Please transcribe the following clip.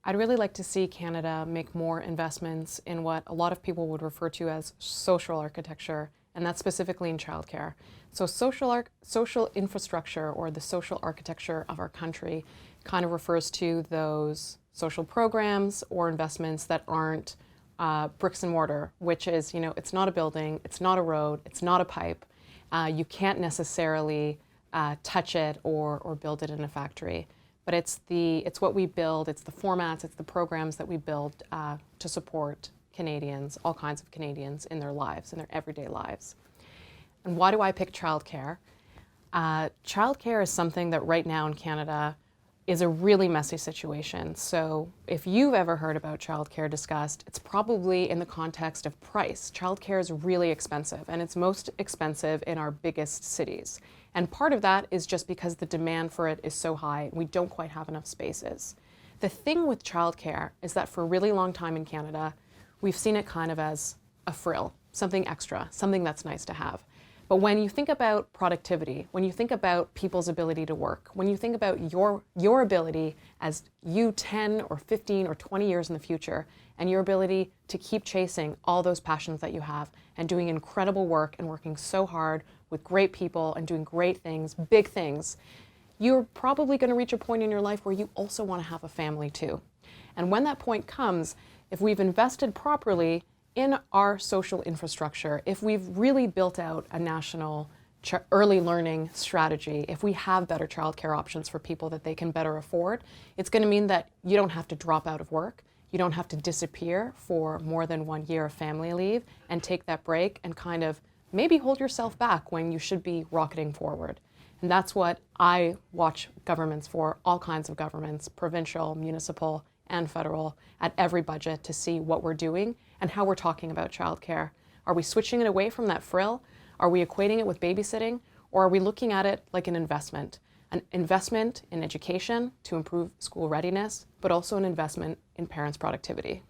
I'd really like to see Canada make more investments in what a lot of people would refer to as social architecture, and that's specifically in childcare. So social infrastructure, or the social architecture of our country, kind of refers to those social programs or investments that aren't bricks and mortar, which is, it's not a building, it's not a road, it's not a pipe. You can't necessarily touch it or build it in a factory. But it's what we build, it's the formats, it's the programs that we build to support Canadians, all kinds of Canadians in their lives, in their everyday lives. And why do I pick childcare? Childcare is something that right now in Canada is a really messy situation. So if you've ever heard about childcare discussed, it's probably in the context of price. Childcare is really expensive, and it's most expensive in our biggest cities. And part of that is just because the demand for it is so high, we don't quite have enough spaces. The thing with childcare is that for a really long time in Canada, we've seen it kind of as a frill, something extra, something that's nice to have. But when you think about productivity, when you think about people's ability to work, when you think about your ability as you 10 or 15 or 20 years in the future, and your ability to keep chasing all those passions that you have and doing incredible work and working so hard with great people and doing great things, big things, you're probably going to reach a point in your life where you also want to have a family too. And when that point comes, if we've invested properly in our social infrastructure, if we've really built out a national early learning strategy, if we have better childcare options for people that they can better afford, it's going to mean that you don't have to drop out of work. You don't have to disappear for more than 1 year of family leave and take that break and kind of maybe hold yourself back when you should be rocketing forward. And that's what I watch governments for, all kinds of governments, provincial, municipal, and federal, at every budget to see what we're doing and how we're talking about childcare. Are we switching it away from that frill? Are we equating it with babysitting? Or are we looking at it like an investment in education to improve school readiness, but also an investment in parents' productivity?